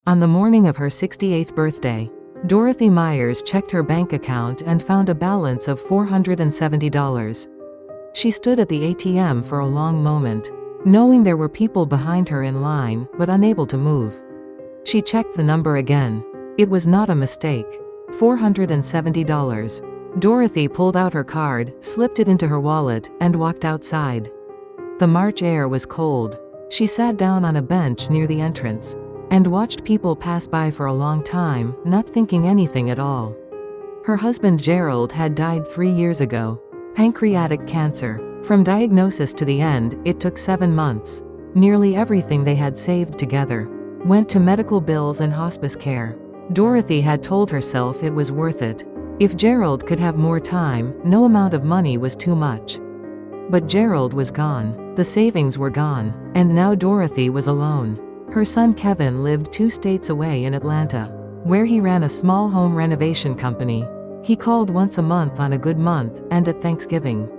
On the morning of her 68th birthday, Dorothy Myers checked her bank account and found a balance of $470. She stood at the ATM for a long moment, knowing there were people behind her in line, but unable to move. She checked the number again. It was not a mistake. $470. Dorothy pulled out her card, slipped it into her wallet, and walked outside. The March air was cold. She sat down on a bench near the entrance and watched people pass by for a long time, not thinking anything at all. Her husband Gerald had died 3 years ago. Pancreatic cancer. From diagnosis to the end, it took 7 months. Nearly everything they had saved together went to medical bills and hospice care. Dorothy had told herself it was worth it. If Gerald could have more time, no amount of money was too much. But Gerald was gone. The savings were gone. And now Dorothy was alone. Her son Kevin lived 2 states away in Atlanta, where he ran a small home renovation company. He called once a month on a good month, and at Thanksgiving.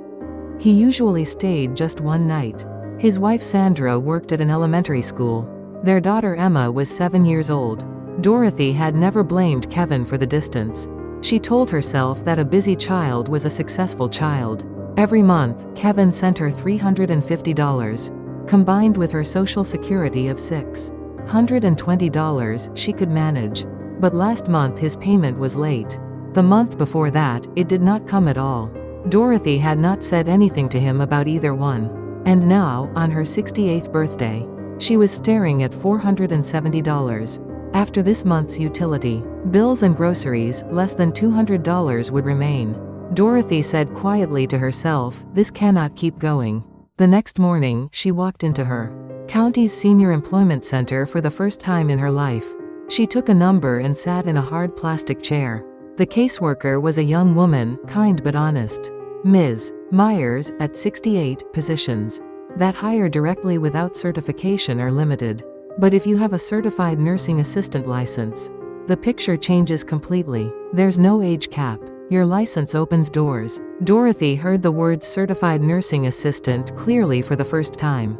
He usually stayed just one night. His wife Sandra worked at an elementary school. Their daughter Emma was 7 years old. Dorothy had never blamed Kevin for the distance. She told herself that a busy child was a successful child. Every month, Kevin sent her $350. Combined with her Social Security of $620, she could manage. But last month his payment was late. The month before that, it did not come at all. Dorothy had not said anything to him about either one. And now, on her 68th birthday, she was staring at $470. After this month's utility bills and groceries, less than $200 would remain. Dorothy said quietly to herself, "This cannot keep going." The next morning, she walked into her county's senior employment center for the first time in her life. She took a number and sat in a hard plastic chair. The caseworker was a young woman, kind but honest. Ms. Myers, at 68, positions that hire directly without certification are limited. But if you have a certified nursing assistant license, the picture changes completely. There's no age cap. Your license opens doors. Dorothy heard the words certified nursing assistant clearly for the first time.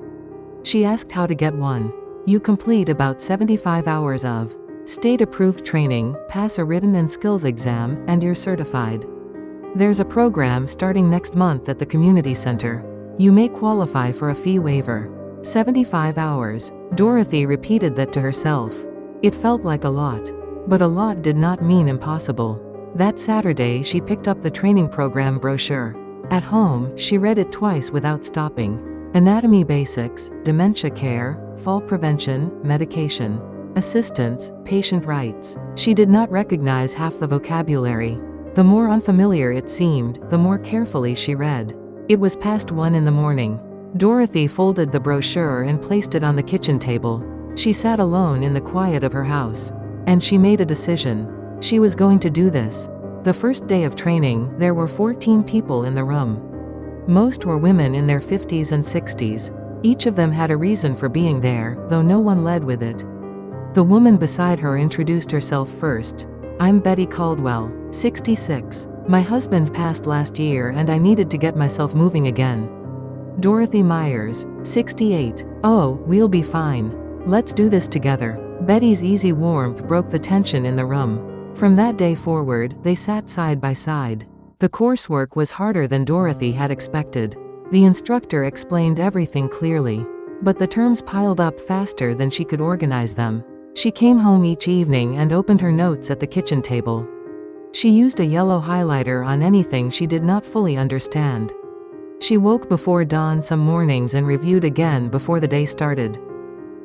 She asked how to get one. You complete about 75 hours of state-approved training, pass a written and skills exam, and you're certified. There's a program starting next month at the community center. You may qualify for a fee waiver. 75 hours. Dorothy repeated that to herself. It felt like a lot. But a lot did not mean impossible. That Saturday she picked up the training program brochure. At home, she read it twice without stopping. Anatomy basics, dementia care, fall prevention, medication, assistance, patient rights. She did not recognize half the vocabulary. The more unfamiliar it seemed, the more carefully she read. It was past 1 in the morning. Dorothy folded the brochure and placed it on the kitchen table. She sat alone in the quiet of her house. And she made a decision. She was going to do this. The first day of training, there were 14 people in the room. Most were women in their 50s and 60s. Each of them had a reason for being there, though no one led with it. The woman beside her introduced herself first. "I'm Betty Caldwell, 66. My husband passed last year and I needed to get myself moving again." Dorothy Myers, 68. "Oh, we'll be fine. Let's do this together." Betty's easy warmth broke the tension in the room. From that day forward, they sat side by side. The coursework was harder than Dorothy had expected. The instructor explained everything clearly. But the terms piled up faster than she could organize them. She came home each evening and opened her notes at the kitchen table. She used a yellow highlighter on anything she did not fully understand. She woke before dawn some mornings and reviewed again before the day started.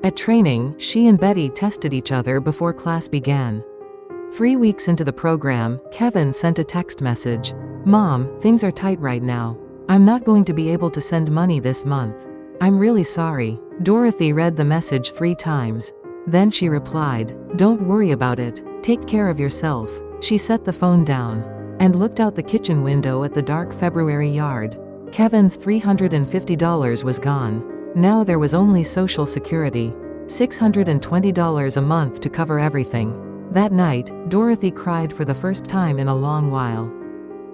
At training, she and Betty tested each other before class began. 3 weeks into the program, Kevin sent a text message. "Mom, things are tight right now. I'm not going to be able to send money this month. I'm really sorry." Dorothy read the message 3 times. Then she replied, "Don't worry about it. Take care of yourself." She set the phone down and looked out the kitchen window at the dark February yard. Kevin's $350 was gone. Now there was only Social Security. $620 a month to cover everything. That night, Dorothy cried for the first time in a long while.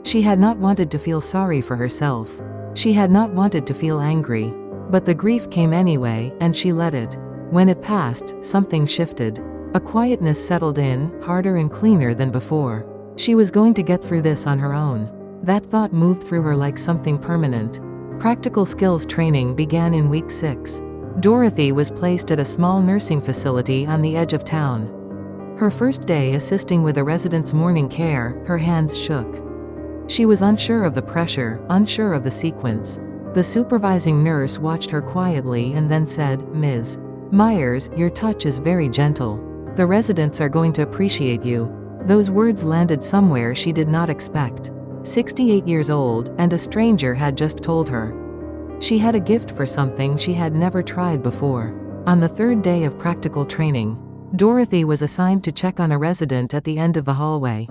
She had not wanted to feel sorry for herself. She had not wanted to feel angry. But the grief came anyway, and she let it. When it passed, something shifted. A quietness settled in, harder and cleaner than before. She was going to get through this on her own. That thought moved through her like something permanent. Practical skills training began in week 6. Dorothy was placed at a small nursing facility on the edge of town. Her first day assisting with a resident's morning care, her hands shook. She was unsure of the pressure, unsure of the sequence. The supervising nurse watched her quietly and then said, "Ms. Myers, your touch is very gentle. The residents are going to appreciate you." Those words landed somewhere she did not expect. 68 years old, and a stranger had just told her. She had a gift for something she had never tried before. On the 3rd day of practical training, Dorothy was assigned to check on a resident at the end of the hallway.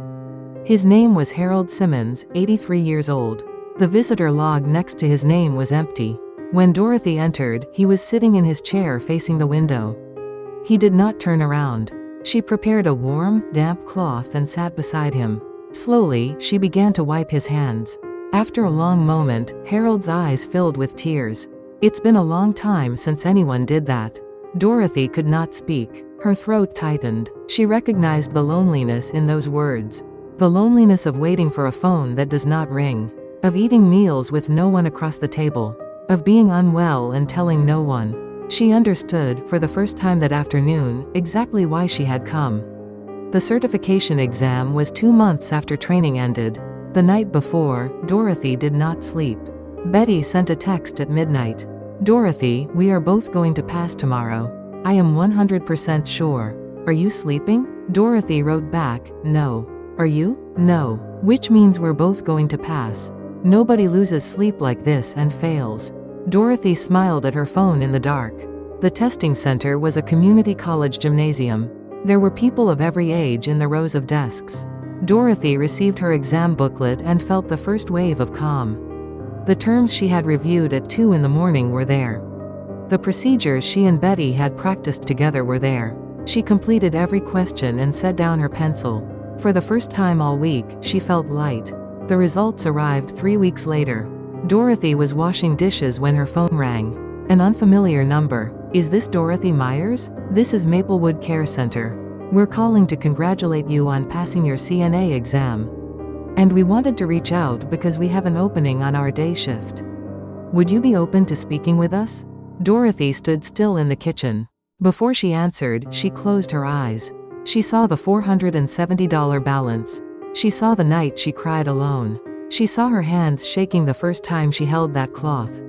His name was Harold Simmons, 83 years old. The visitor log next to his name was empty. When Dorothy entered, he was sitting in his chair facing the window. He did not turn around. She prepared a warm, damp cloth and sat beside him. Slowly, she began to wipe his hands. After a long moment, Harold's eyes filled with tears. It's been a long time since anyone did that. Dorothy could not speak. Her throat tightened. She recognized the loneliness in those words. The loneliness of waiting for a phone that does not ring. Of eating meals with no one across the table. Of being unwell and telling no one. She understood, for the first time that afternoon, exactly why she had come. The certification exam was 2 months after training ended. The night before, Dorothy did not sleep. Betty sent a text at midnight. "Dorothy, we are both going to pass tomorrow. I am 100% sure. Are you sleeping?" Dorothy wrote back, "No." "Are you?" "No." "Which means we're both going to pass. Nobody loses sleep like this and fails." Dorothy smiled at her phone in the dark. The testing center was a community college gymnasium. There were people of every age in the rows of desks. Dorothy received her exam booklet and felt the first wave of calm. The terms she had reviewed at 2 in the morning were there. The procedures she and Betty had practiced together were there. She completed every question and set down her pencil. For the first time all week, she felt light. The results arrived 3 weeks later. Dorothy was washing dishes when her phone rang. An unfamiliar number. "Is this Dorothy Myers? This is Maplewood Care Center. We're calling to congratulate you on passing your CNA exam. And we wanted to reach out because we have an opening on our day shift. Would you be open to speaking with us?" Dorothy stood still in the kitchen. Before she answered, she closed her eyes. She saw the $470 balance. She saw the night she cried alone. She saw her hands shaking the first time she held that cloth.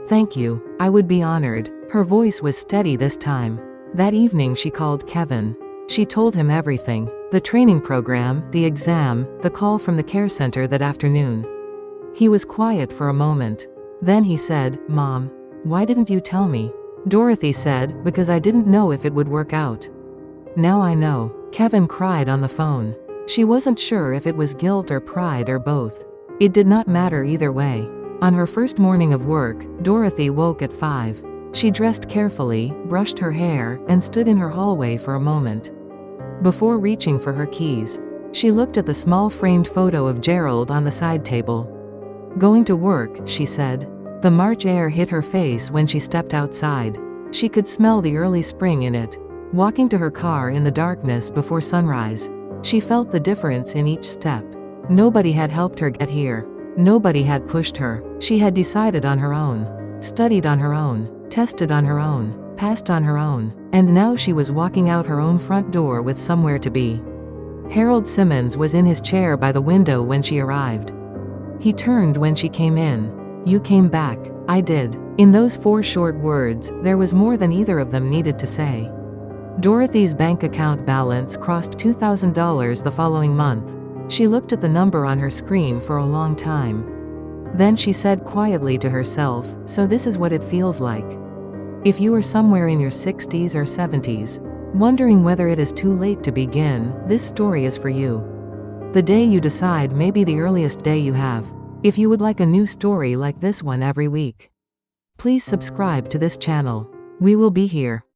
"Thank you. I would be honored." Her voice was steady this time. That evening she called Kevin. She told him everything. The training program, the exam, the call from the care center that afternoon. He was quiet for a moment. Then he said, "Mom, why didn't you tell me?" Dorothy said, "Because I didn't know if it would work out." "Now I know." Kevin cried on the phone. She wasn't sure if it was guilt or pride or both. It did not matter either way. On her first morning of work, Dorothy woke at 5. She dressed carefully, brushed her hair, and stood in her hallway for a moment. Before reaching for her keys, she looked at the small framed photo of Gerald on the side table. "Going to work," she said. The March air hit her face when she stepped outside. She could smell the early spring in it. Walking to her car in the darkness before sunrise, she felt the difference in each step. Nobody had helped her get here. Nobody had pushed her. She had decided on her own. Studied on her own. Tested on her own. Passed on her own. And now she was walking out her own front door with somewhere to be. Harold Simmons was in his chair by the window when she arrived. He turned when she came in. "You came back." "I did." In those 4 short words, there was more than either of them needed to say. Dorothy's bank account balance crossed $2,000 the following month. She looked at the number on her screen for a long time. Then she said quietly to herself, "So this is what it feels like." If you are somewhere in your 60s or 70s, wondering whether it is too late to begin, this story is for you. The day you decide may be the earliest day you have. If you would like a new story like this one every week, please subscribe to this channel. We will be here.